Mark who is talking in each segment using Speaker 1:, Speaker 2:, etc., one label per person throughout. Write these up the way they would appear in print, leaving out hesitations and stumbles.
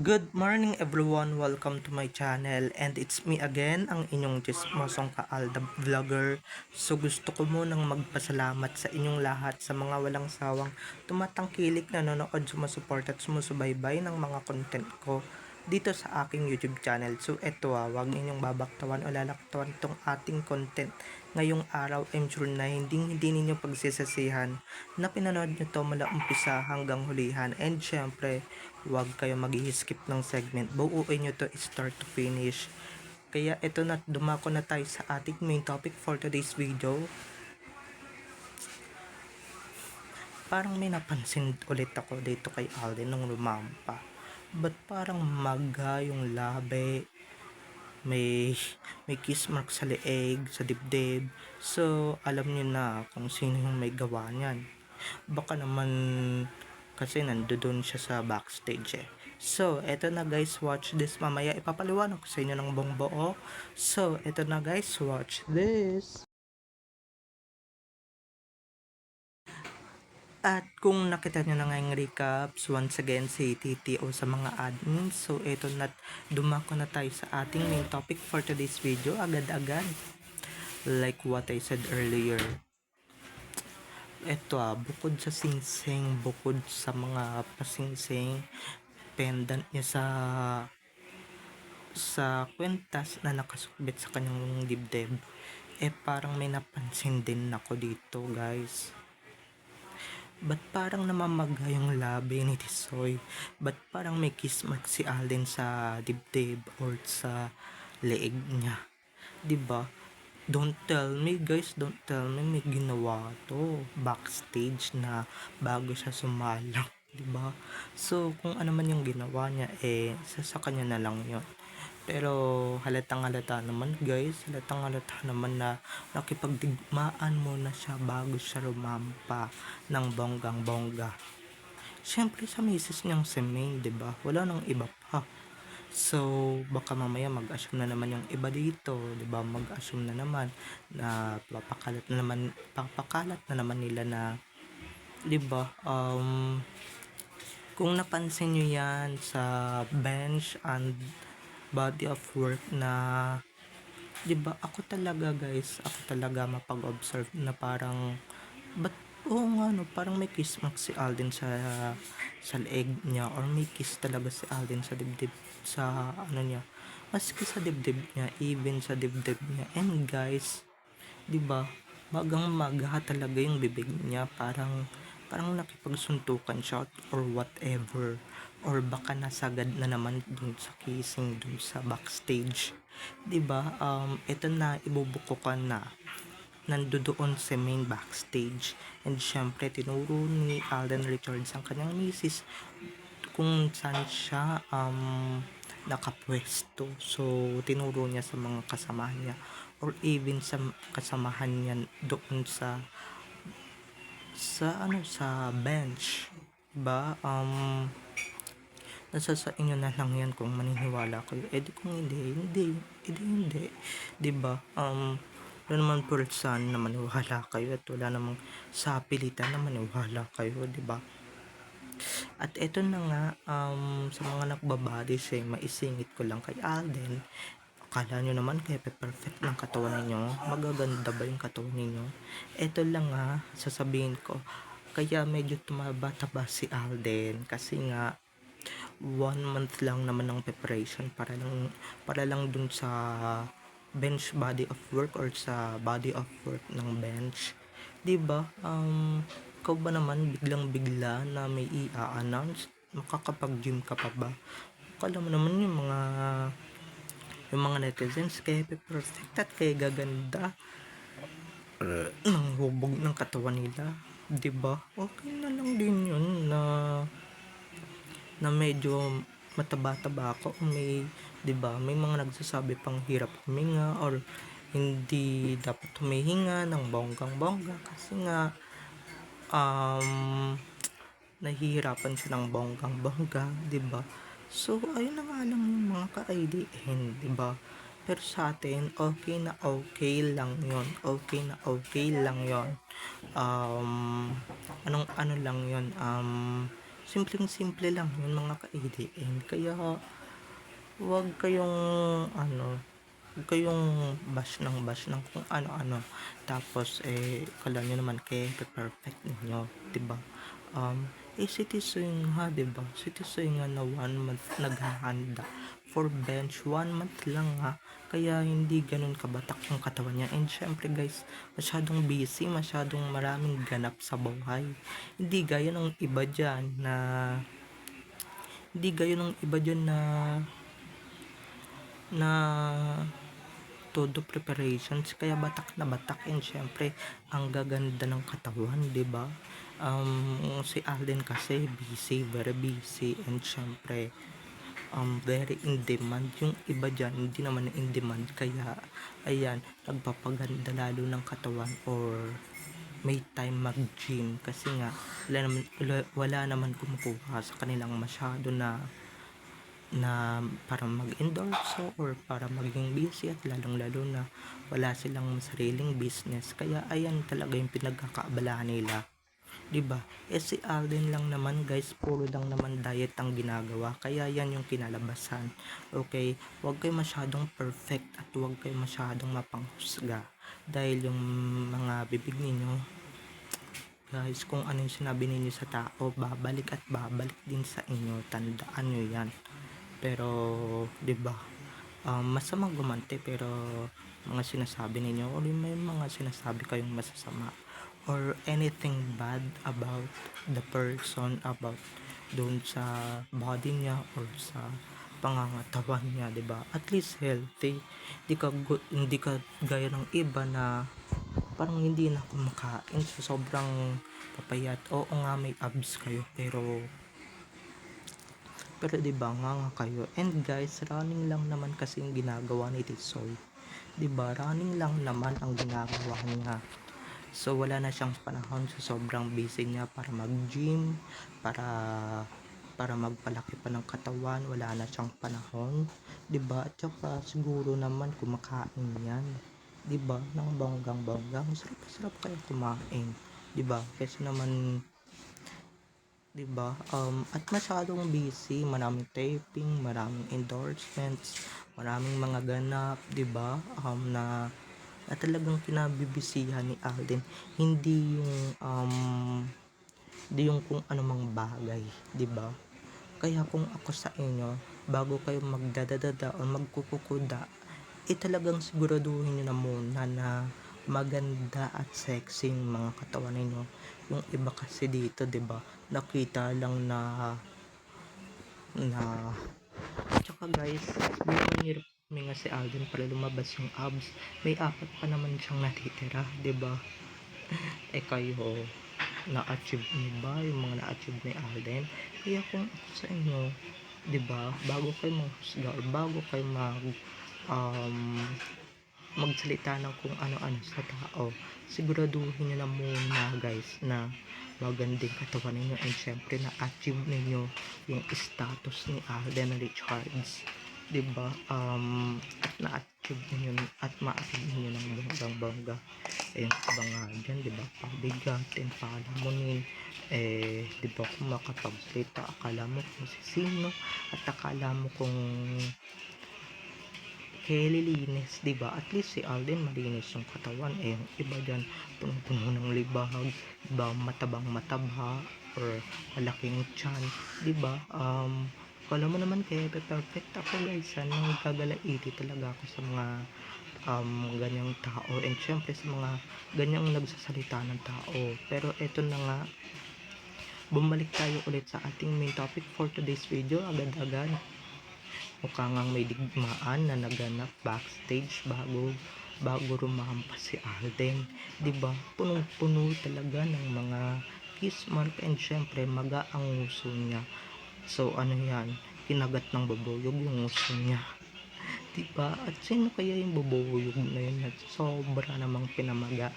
Speaker 1: Good morning everyone, welcome to my channel and it's me again, ang inyong Chismosong Kaalda Vlogger. So gusto ko munang magpasalamat sa inyong lahat sa mga walang sawang tumatangkilik, nanonood, sumusuport at sumusubaybay ng mga content ko dito sa aking YouTube channel. So eto wag ninyong babaktawan o lalaktawan itong ating content ngayong araw. I'm sure na hindi ninyo pagsisasihan na pinanood nyo to mula umpisa hanggang hulihan. And syempre, wag kayo mag-skip ng segment. Buuin nyo to start to finish. Kaya ito na, dumako na tayo sa ating main topic for today's video. Parang may napansin ulit ako dito kay Alden nung lumampa. Ba't parang maga yung labi? May kiss mark sa leeg, sa dibdib. So, alam niyo na kung sino yung may gawa niyan. Baka naman kasi nandoon siya sa backstage eh. So, eto na guys, watch this. Mamaya ipapaliwanag ko sa inyo ng buong buo. So, eto na guys, watch this. At kung nakita nyo na nga yung recaps, once again si TTO sa mga admins. So, eto na, dumako na tayo sa ating main topic for today's video. Agad-agad. Like what I said earlier. Eto bukod sa singsing, bukod sa mga pasingsing, pendant niya sa kwentas na nakasukbit sa kanyang dibdib, parang may napansin din ako dito guys. Ba't parang namamaga yung labi ni Tisoy? Ba't parang may kiss mark si Alden sa dibdib or sa leeg niya? Diba? Don't tell me guys, don't tell me may ginawa to backstage na bago siya sumalang. Diba? So, kung ano man yung ginawa niya, sa kanya na lang yun. Pero halatang halata naman guys, halatang halata naman na nakipagdigmaan muna siya bago siya rumampa ng bonggang bongga. Siyempre sa misis niyang si Maine, diba? Wala nang iba pa. So, baka mamaya mag-assume na naman yung iba dito, 'di ba? Mag-assume na naman na papakalat na naman nila na 'di ba? Kung napansin niyo 'yan sa bench and body of work na 'di ba? Ako talaga mapag-observe na parang but oo nga no, parang may kiss mark si Alden sa leeg niya or may kiss talaga si Alden sa dibdib, sa ano niya, maski sa dibdib niya, even sa dibdib niya. And guys, 'di ba? Magang-maga talaga yung bibig niya, parang nakipagsuntukan siya or whatever, or baka nasagad na naman dun sa kissing dun sa backstage. 'Di ba? Ito na, ibubukukan na nandoon sa main backstage, and syempre tinuro ni Alden Richards ang kanyang misis kung saan siya nakapwesto. So tinuro niya sa mga kasamahan niya or even sa kasamahan niya doon sa bench, ba? Nasa sa inyo na lang yan kung maniniwala kayo. Di kung hindi, 'di ba? Wala naman pulsan na maniwala kayo at wala namang sapilitan na maniwala kayo, 'di ba? At eto na nga, sa mga nagbabody shame, maisingit ko lang kay Alden. Akala nyo naman kaya perfect ng katawan ninyo? Magaganda ba yung katawan ninyo? Eto lang sasabihin ko. Kaya medyo tumaba-taba si Alden kasi nga 1 month lang naman ng preparation para lang dun sa bench body of work or sa body of work ng bench. 'Di ba? Ikaw ba naman biglang-bigla na may i-announce? Makakapag-gym ka pa ba? Akala mo naman yung mga netizens kaya perfect at kaya gaganda ng hubog ng katawan nila, 'di ba? Okay na lang din yun na medyo mataba-taba ako, may 'di ba, may mga nagsasabi pang hirap huminga or hindi dapat humihinga ng bonggang-bongga kasi nga nahihirapan siya ng bonggang-bongga, 'di ba? So ayun na nga lang yung mga ka-IDN, 'di ba? Pero sa atin, okay na okay lang yon, okay na okay lang yon. Anong ano lang yon, simpleng-simple lang yun mga ka-ADN. Kaya wag kayong ano, wag kayong bash ng kung ano-ano. Tapos kala nyo naman perfect ninyo, 'di ba? Si Tisoy nga, 'di ba? Si Tisoy nga na 1 month naghahanda for bench, 1 month lang ha. Kaya hindi ganun kabatak yung katawan niya. And syempre guys, masyadong busy, masyadong maraming ganap sa buhay. Hindi gaya ng iba dyan na hindi gaya ng iba dyan na todo preparations, kaya batak na batak. And syempre ang gaganda ng katawan, 'di ba? Si Alden kasi busy, very busy. And syempre very in demand. Yung iba dyan hindi naman in demand, kaya ayan, nagpapaganda lalo ng katawan or may time mag-gym kasi nga wala naman kumukuha sa kanilang masyado na para mag-endorso or para maging busy, at lalong lalo na wala silang sariling business. Kaya ayan talaga yung pinagkakaabalahan nila, 'di ba? Si Alden lang naman guys, puro lang naman diet ang ginagawa, kaya yan yung kinalabasan. Okay, huwag kayo masyadong perfect at huwag kayo masyadong mapanghusga, dahil yung mga bibig ninyo guys, kung ano yung sinabi ninyo sa tao, babalik at babalik din sa inyo, tandaan nyo yan. Pero 'di ba, masamang gumante pero mga sinasabi ninyo o may mga sinasabi kayong masasama or anything bad about the person, about doon sa body niya or sa pangangatawan niya, 'di ba? At least healthy. Hindi ka gaya ng iba na parang hindi na kumakain so sobrang papayat. Oo nga, may abs kayo, pero 'di ba nga kayo. And guys, running lang naman kasi yung ginagawa ni Tisoy. 'Di ba? Running lang naman ang ginagawa niya. So wala na siyang panahon sa sobrang busy niya para mag-gym, para magpalaki pa ng katawan. Wala na siyang panahon, 'di ba? At saka siguro naman kumakain 'yan, 'di ba? Ng banggang-banggang. Sarap kaya kumain, 'di ba? Kasi naman 'di ba, at masyadong busy, maraming taping, maraming endorsements, maraming mga ganap, 'di ba, na talagang kinabibisihan ni Alden. Hindi yung hindi yung kung anumang bagay, 'di ba? Kaya kung ako sa inyo, bago kayo magdadadada o magkukukuda, talagang siguraduhin nyo na muna na maganda at sexy yung mga katawan ninyo. Yung iba kasi dito, 'di ba, nakita lang na tsaka guys, bilang hirap huminga si Alden para lumabas yung abs, may 4 pa naman siyang natitira, 'di ba? Kayo, na-achieve niyo ba yung mga na-achieve ni Alden? Kaya kung ako sa inyo, 'di ba, bago kayo manghusga or bago kayo magsalita ng kung ano-ano sa tao, siguraduhin nyo na muna guys na magandang katawan ninyo. And syempre na-achieve ninyo yung status ni Alden Richards, 'di ba? At na-achieve ninyo at ma-achieve ninyo ng bonggang-bongga. Ayun, iba nga dyan, 'di ba? Pabigatin, palamunin, 'di ba, kung makapagsalita akala mo kung sino, at akala mo kung lilinis, 'di ba? At least si Alden malinis yung katawan. Yung iba dyan punong-puno ng libag, 'di ba, matabang mataba or malaking tiyan, 'di ba? Kala mo naman kaya perfect ako guys, nang gagalaiti talaga ako sa mga ganyang tao, and syempre sa mga ganyang nagsasalita ng tao. Pero eto na nga, bumalik tayo ulit sa ating main topic for today's video. Agad-agad mukha ngang may digmaan na naganap backstage bago rumampas si Alden, 'di ba? Punong-puno talaga ng mga kiss mark, and syempre maga ang nguso niya. So ano yan, kinagat ng babuyog yung nguso niya, 'di ba? At sino kaya yung babuyog na yun at sobra namang pinamaga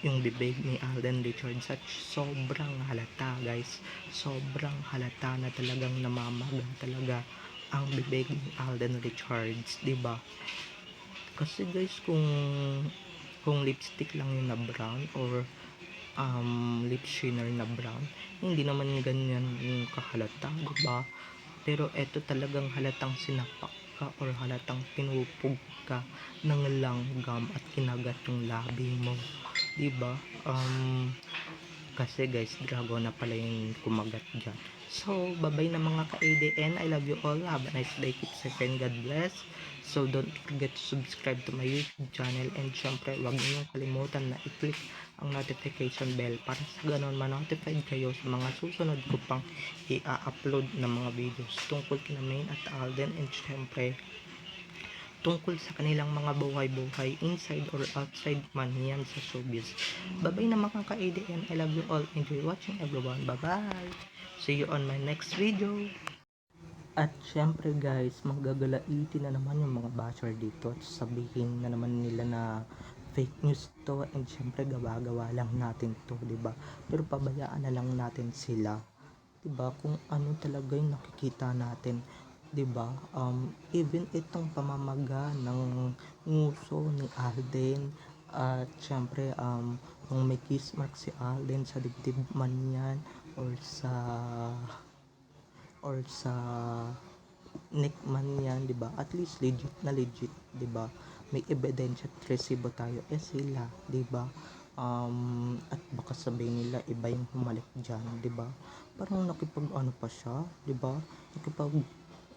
Speaker 1: yung bibig ni Alden Richards, at sobrang halata guys, sobrang halata na talagang namamaga talaga ang bibig ni Alden Richards, 'di ba? Kasi guys, kung lipstick lang yung na brown or lip shiner na brown. Hindi naman ganyan yung kahalata, diba? Pero eto talagang halatang sinapak ka or halatang pinupog ka ng langgam at kinagat yung labi mo, diba? Kasi guys, dragon na pala yung kumagat dyan. So, bye-bye na mga ka-ADN. I love you all. Have a nice day. Keep safe and God bless. So, don't forget to subscribe to my YouTube channel. And syempre, huwag niyo kalimutan na i-click ang notification bell para sa ganun ma-notified kayo sa mga susunod ko pang i-upload na mga videos tungkol kina Main at Alden. And syempre, tungkol sa kanilang mga buhay-buhay inside or outside man yan sa showbiz. Bye-bye na mga ka-ADN. I love you all. Enjoy watching everyone. Bye-bye. See you on my next video. At syempre guys, magagalaitin na naman yung mga basher dito at sabihin na naman nila na fake news to, and syempre gawa-gawa lang natin to, 'di ba? Pero pabayaan na lang natin sila, 'di ba? Kung ano talaga yung nakikita natin, 'di ba? Even itong pamamaga ng nguso ni Alden, at syempre kung may kiss mark si Alden sa dibdib man yan or sa neck man yan, 'di ba? At least legit na legit, 'di ba? May ebidensya at resibo tayo, sila, 'di ba? At baka sabihin nila iba yung humalik diyan, 'di ba? Parang nakipag ano pa siya, 'di ba? Nakipag,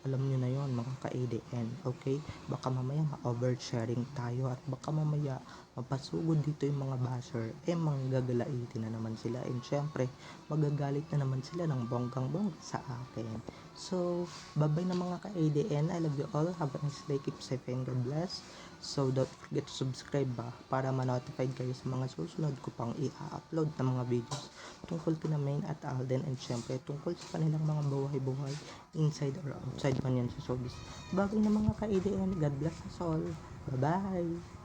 Speaker 1: alam niyo na yon mga ka-ADN, okay? Baka mamaya ma-oversharing tayo at baka mamaya mapasugod dito yung mga basher, manggagalaitin na naman sila, and syempre magagalit na naman sila ng bonggang-bongga sa akin. So, bye-bye na mga ka-ADN. I love you all. Have a nice day. Keep safe and God bless. So, don't forget to subscribe para ma-notified kayo sa mga susunod ko pang i-upload na mga videos tungkol kina Main at Alden, and syempre tungkol sa kanilang mga buhay-buhay inside or outside man yan sa showbiz. Bye-bye na mga ka-ADN. God bless us all. Bye-bye.